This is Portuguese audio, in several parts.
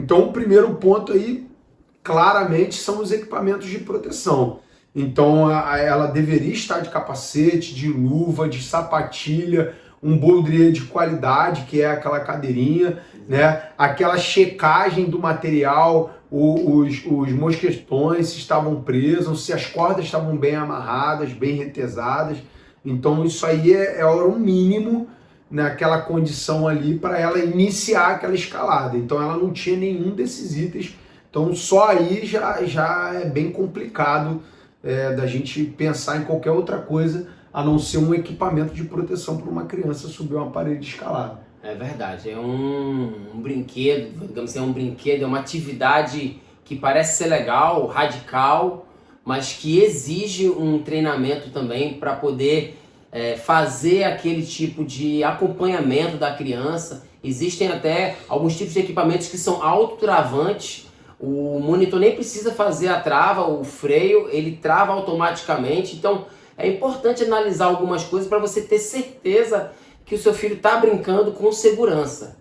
Então o primeiro ponto aí, claramente, são os equipamentos de proteção. Então ela deveria estar de capacete, de luva, de sapatilha, um baudrier de qualidade, que é aquela cadeirinha, né? Aquela checagem do material, os mosquetões se estavam presos, se as cordas estavam bem amarradas, bem retesadas. Então isso aí era um mínimo naquela condição ali para ela iniciar aquela escalada. Então ela não tinha nenhum desses itens. Então só aí já é bem complicado da gente pensar em qualquer outra coisa a não ser um equipamento de proteção para uma criança subir uma parede de escalada. É verdade, é um brinquedo, digamos assim, é um brinquedo, é uma atividade que parece ser legal, radical, mas que exige um treinamento também para poder fazer aquele tipo de acompanhamento da criança. Existem até alguns tipos de equipamentos que são autotravantes. O monitor nem precisa fazer a trava, o freio, ele trava automaticamente. Então é importante analisar algumas coisas para você ter certeza que o seu filho está brincando com segurança.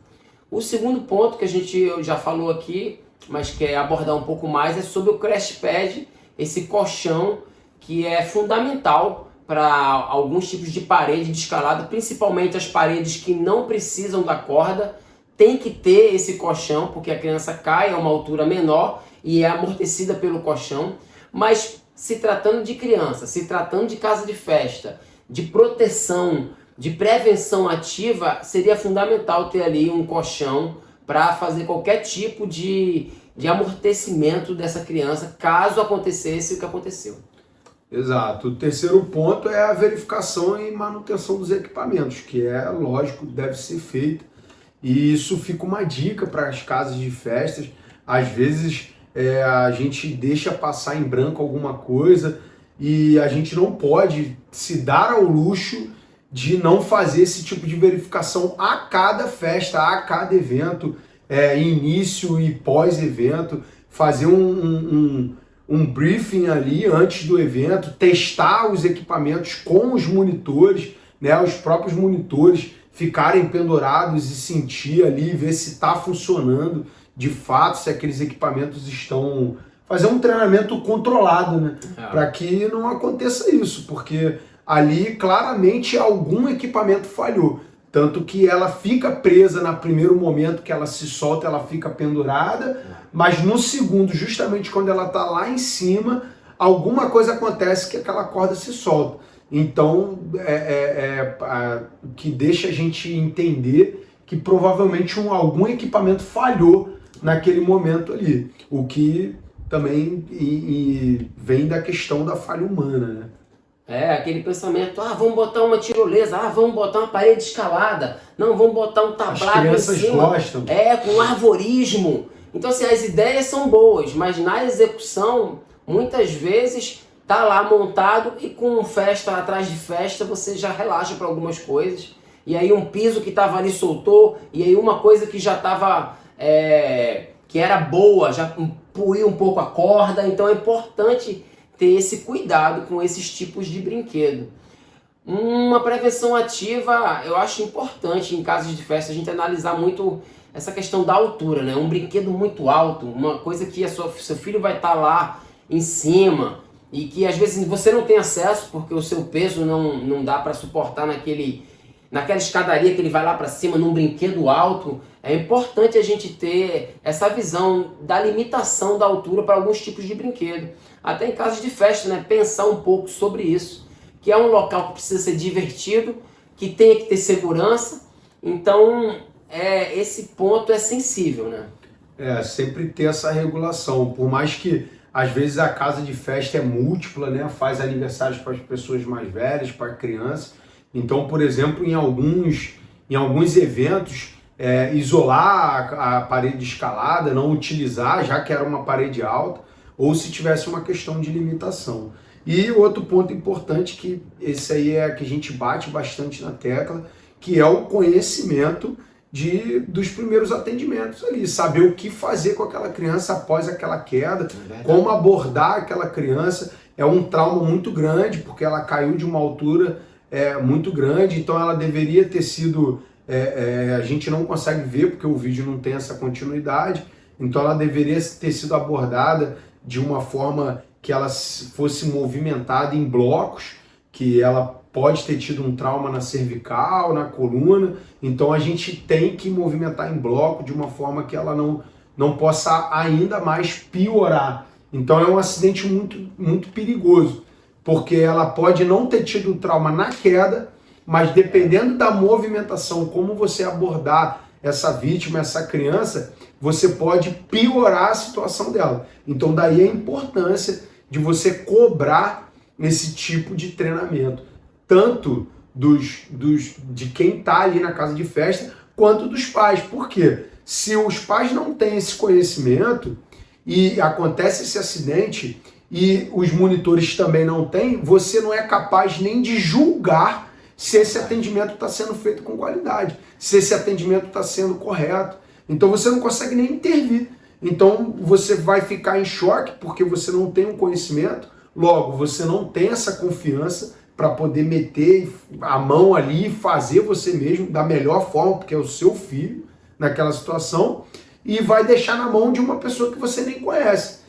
O segundo ponto que a gente já falou aqui, mas quer abordar um pouco mais, é sobre o crash pad, esse colchão que é fundamental para alguns tipos de parede de escalada, principalmente as paredes que não precisam da corda. Tem que ter esse colchão, porque a criança cai a uma altura menor e é amortecida pelo colchão. Mas se tratando de criança, se tratando de casa de festa, de proteção, de prevenção ativa, seria fundamental ter ali um colchão para fazer qualquer tipo de amortecimento dessa criança, caso acontecesse o que aconteceu. Exato. O terceiro ponto é a verificação e manutenção dos equipamentos, que é lógico, deve ser feita. E isso fica uma dica para as casas de festas. Às vezes a gente deixa passar em branco alguma coisa e a gente não pode se dar ao luxo de não fazer esse tipo de verificação a cada festa, a cada evento, início e pós-evento, fazer um briefing ali antes do evento, testar os equipamentos com os monitores, né, os próprios monitores ficarem pendurados e sentir ali, ver se está funcionando de fato, se aqueles equipamentos estão... Fazer um treinamento controlado, né? Para que não aconteça isso, porque ali claramente algum equipamento falhou. Tanto que ela fica presa no primeiro momento que ela se solta, ela fica pendurada, mas no segundo, justamente quando ela está lá em cima, alguma coisa acontece que aquela corda se solta. Então, que deixa a gente entender que provavelmente algum equipamento falhou naquele momento ali. O que também vem da questão da falha humana, né? Aquele pensamento, vamos botar uma tirolesa, vamos botar uma parede escalada, não, vamos botar um tablado em cima. As crianças gostam. Com arvorismo. Então, assim, as ideias são boas, mas na execução, muitas vezes, tá lá montado e com festa atrás de festa, você já relaxa para algumas coisas. E aí um piso que tava ali soltou, e aí uma coisa que já tava, que era boa, já puiu um pouco a corda. Então é importante ter esse cuidado com esses tipos de brinquedo. Uma prevenção ativa, eu acho importante em casos de festa a gente analisar muito essa questão da altura, né? Um brinquedo muito alto, uma coisa que seu filho vai estar lá em cima e que às vezes você não tem acesso porque o seu peso não dá para suportar naquela escadaria que ele vai lá para cima, num brinquedo alto. É importante a gente ter essa visão da limitação da altura para alguns tipos de brinquedo. Até em casos de festa, né? Pensar um pouco sobre isso, que é um local que precisa ser divertido, que tem que ter segurança. Então, esse ponto é sensível, né? Sempre ter essa regulação. Por mais que, às vezes, a casa de festa é múltipla, né? Faz aniversários para as pessoas mais velhas, para crianças. Então, por exemplo, em alguns eventos, isolar a parede de escalada, não utilizar, já que era uma parede alta, ou se tivesse uma questão de limitação. E outro ponto importante, que esse aí é que a gente bate bastante na tecla, que é o conhecimento dos primeiros atendimentos ali, saber o que fazer com aquela criança após aquela queda, como abordar aquela criança. É um trauma muito grande, porque ela caiu de uma altura muito grande, então ela deveria ter sido... a gente não consegue ver, porque o vídeo não tem essa continuidade, então ela deveria ter sido abordada de uma forma que ela fosse movimentada em blocos, que ela pode ter tido um trauma na cervical, na coluna, então a gente tem que movimentar em bloco de uma forma que ela não possa ainda mais piorar. Então é um acidente muito perigoso, porque ela pode não ter tido trauma na queda, mas dependendo da movimentação, como você abordar essa vítima, essa criança, você pode piorar a situação dela. Então daí a importância de você cobrar esse tipo de treinamento, tanto de quem está ali na casa de festa, quanto dos pais. Por quê? Se os pais não têm esse conhecimento e acontece esse acidente e os monitores também não têm, você não é capaz nem de julgar se esse atendimento está sendo feito com qualidade, se esse atendimento está sendo correto. Então você não consegue nem intervir. Então você vai ficar em choque porque você não tem um conhecimento, logo você não tem essa confiança para poder meter a mão ali e fazer você mesmo da melhor forma, porque é o seu filho naquela situação, e vai deixar na mão de uma pessoa que você nem conhece.